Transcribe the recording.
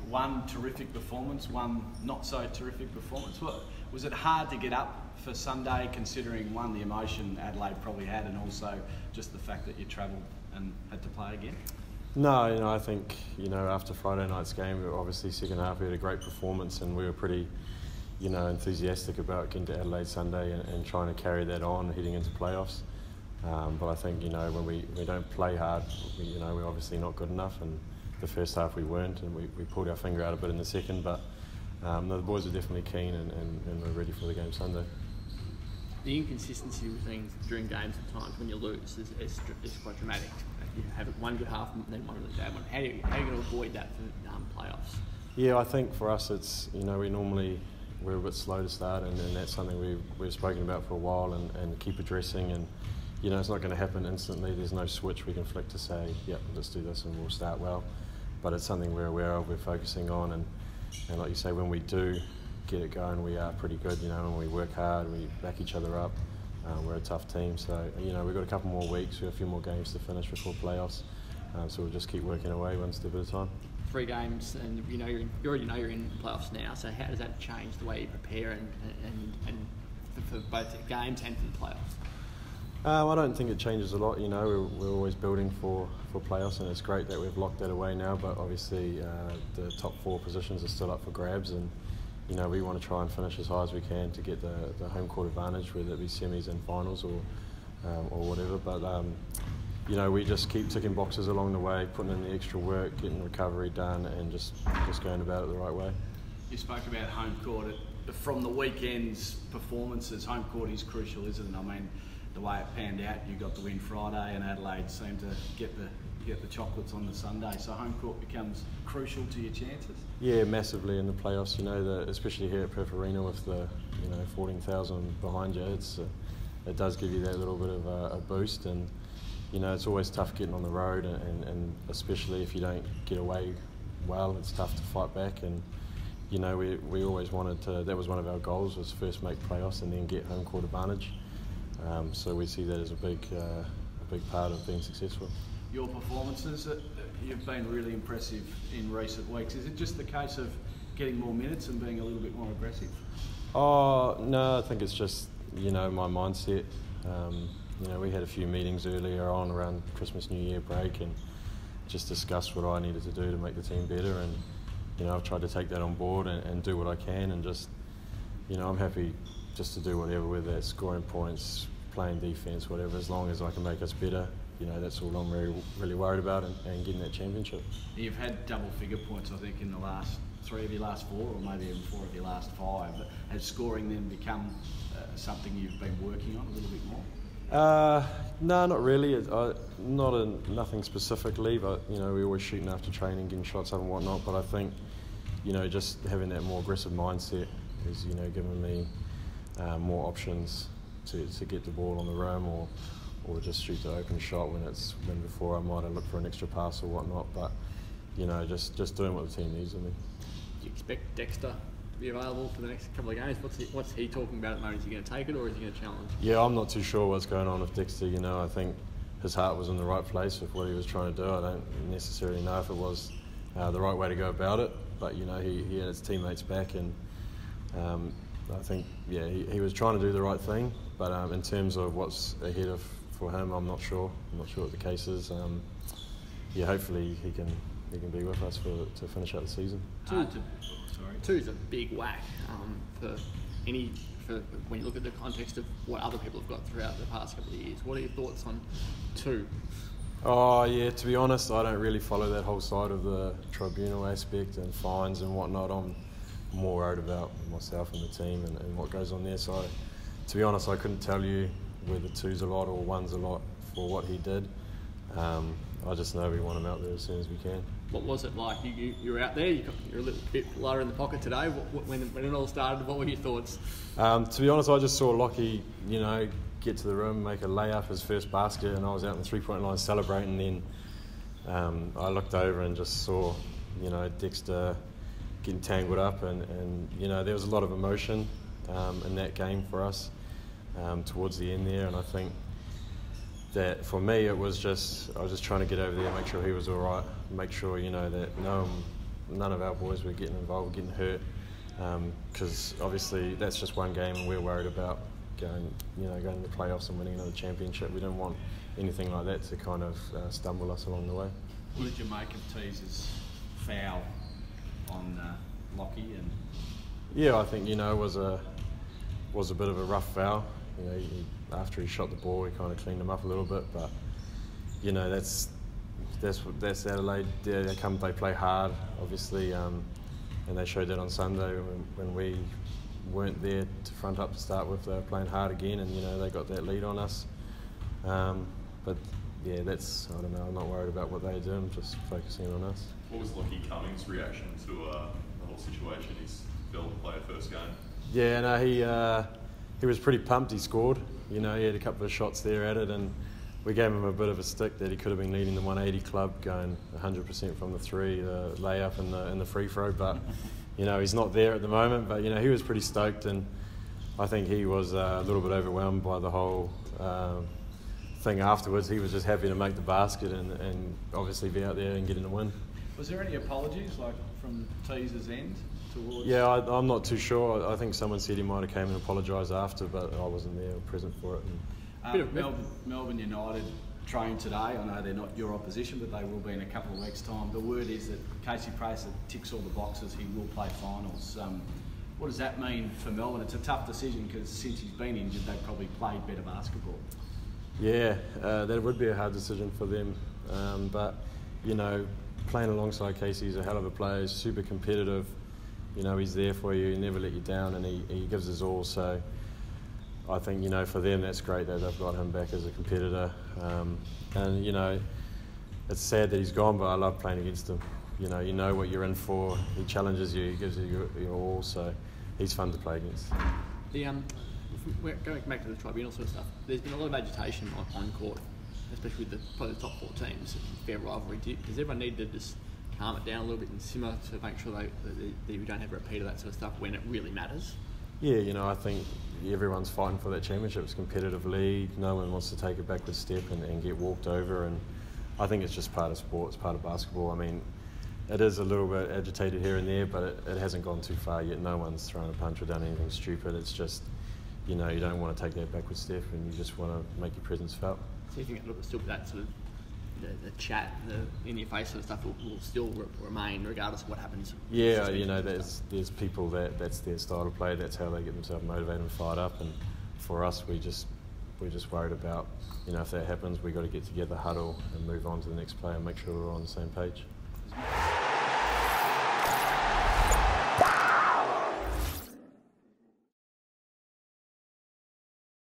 one terrific performance, one not so terrific performance. Was it hard to get up for Sunday, considering one, the emotion Adelaide probably had, and also just the fact that you travelled and had to play again? No, I think, after Friday night's game, obviously second half we had a great performance and we were pretty, enthusiastic about getting to Adelaide Sunday and trying to carry that on heading into playoffs. But I think, when we don't play hard, we're obviously not good enough, and the first half we weren't, and we pulled our finger out a bit in the second, but the boys are definitely keen and we're ready for the game Sunday. The inconsistency with things during games at times when you lose is quite dramatic. You have one good half and then one really bad one. How are you going to avoid that for playoffs? Yeah, I think for us it's, we're a bit slow to start, and that's something we've spoken about for a while and keep addressing, and it's not going to happen instantly. There's no switch we can flick to say, yep, let's do this and we'll start well. But it's something we're aware of, we're focusing on, and like you say, when we do get it going, we are pretty good, when we work hard, we back each other up. We're a tough team, so we've got a couple more weeks, we've got a few more games to finish before playoffs, so we'll just keep working away one step at a time. 3 games, and you already know you're in playoffs now. So how does that change the way you prepare and for both the games and for the playoffs? I don't think it changes a lot. We're always building for playoffs, and it's great that we've locked that away now. But obviously, the top 4 positions are still up for grabs, and we want to try and finish as high as we can to get the home court advantage, whether it be semis and finals or whatever. But we just keep ticking boxes along the way, putting in the extra work, getting recovery done, and just going about it the right way. You spoke about home court. From the weekend's performances, home court is crucial, isn't it? I mean, the way it panned out, you got the win Friday, and Adelaide seemed to get the chocolates on the Sunday. So home court becomes crucial to your chances. Yeah, massively in the playoffs. Especially here at Perth Arena with the 14,000 behind you, it does give you that little bit of a boost, and it's always tough getting on the road, and especially if you don't get away well, it's tough to fight back. And we always wanted to. That was one of our goals, was first make playoffs and then get home court advantage. So we see that as a big part of being successful. Your performances, you've been really impressive in recent weeks. Is it just the case of getting more minutes and being a little bit more aggressive? Oh, no, I think it's just, my mindset. We had a few meetings earlier on around Christmas, New Year break, and just discussed what I needed to do to make the team better. And, I've tried to take that on board and do what I can, and just, I'm happy just to do whatever, whether it's scoring points, playing defence, whatever, as long as I can make us better. That's all I'm really worried about, and getting that championship. You've had double-figure points, I think, in the last 3 of your last 4, or maybe even 4 of your last 5. But has scoring then become something you've been working on a little bit more? No, not really. Nothing specifically, but we're always shooting after training, getting shots up and whatnot. But I think just having that more aggressive mindset is giving me more options to get the ball on the rim, or just shoot the open shot when before I might have looked for an extra pass or whatnot. But just doing what the team needs of me. Do you expect Dexter to be available for the next couple of games? What's he talking about at the moment? Is he going to take it, or is he going to challenge? Yeah, I'm not too sure what's going on with Dexter. I think his heart was in the right place with what he was trying to do. I don't necessarily know if it was the right way to go about it, but he had his teammates back, and I think he was trying to do the right thing. But in terms of what's ahead for him, I'm not sure. I'm not sure what the case is. Hopefully he can be with us to finish out the season. Two's a big whack for when you look at the context of what other people have got throughout the past couple of years. What are your thoughts on 2? Oh yeah, to be honest, I don't really follow that whole side of the tribunal aspect and fines and whatnot. I'm more worried about myself and the team and what goes on there. So to be honest, I couldn't tell you whether 2's a lot or 1's a lot for what he did. I just know we want him out there as soon as we can. What was it like? You were out there, you're a little bit lighter in the pocket today. When it all started, what were your thoughts? To be honest, I just saw Lockie, get to the rim, make a layup, his first basket, and I was out in the 3-point line celebrating. Then I looked over and just saw, Dexter getting tangled up, and there was a lot of emotion in that game for us towards the end there, and I think that for me I was just trying to get over there, make sure he was all right, make sure that no one none of our boys were getting involved, getting hurt, because obviously that's just one game, and we're worried about going to the playoffs and winning another championship. We don't want anything like that to kind of stumble us along the way. What did you make of Tease's foul on Lockie? And yeah, I think it was a bit of a rough foul. After he shot the ball, he kind of cleaned him up a little bit, but that's Adelaide. They play hard, obviously, and they showed that on Sunday when we weren't there to front up to start with. They were playing hard again, and they got that lead on us. But yeah, I don't know. I'm not worried about what they do. I'm just focusing on us. What was Lockie Cummings' reaction to the whole situation? He's failed to play a first game. Yeah, no, he was pretty pumped. He scored. He had a couple of shots there at it, and we gave him a bit of a stick that he could have been leading the 180 club, going 100% from the three, the layup and the free throw. But he's not there at the moment. But he was pretty stoked, and I think he was a little bit overwhelmed by the whole thing afterwards. He was just happy to make the basket and obviously be out there and getting a win. Was there any apologies from Tease's end towards? Yeah, I'm not too sure. I think someone said he might have came and apologised after, but I wasn't there or present for it. Melbourne United trained today. I know they're not your opposition, but they will be in a couple of weeks' time. The word is that Casey Pracer ticks all the boxes. He will play finals. What does that mean for Melbourne? It's a tough decision because since he's been injured, they've probably played better basketball. Yeah, that would be a hard decision for them. But playing alongside Casey, he's a hell of a player. He's super competitive. He's there for you. He never let you down, and he gives his all. So I think for them that's great that they've got him back as a competitor. And it's sad that he's gone, but I love playing against him. You know what you're in for. He challenges you. He gives you your all. So he's fun to play against. Going back to the tribunal sort of stuff, there's been a lot of agitation on court, especially with probably the top 4 teams. Fair rivalry. Does everyone need to just calm it down a little bit and simmer to make sure that we don't have a repeat of that sort of stuff when it really matters? Yeah, I think everyone's fighting for that championship. It's a competitive league. No one wants to take a backward step and get walked over. And I think it's just part of sport. It's part of basketball. I mean, it is a little bit agitated here and there, but it hasn't gone too far yet. No one's thrown a punch or done anything stupid. It's just, you don't want to take that backward step, and you just want to make your presence felt. So you think still that sort of the chat, the in your face sort of stuff will still remain regardless of what happens? Yeah, there's people that's their style of play. That's how they get themselves motivated and fired up. And for us, we're just worried about if that happens, we got to get together, huddle, and move on to the next play and make sure we're on the same page.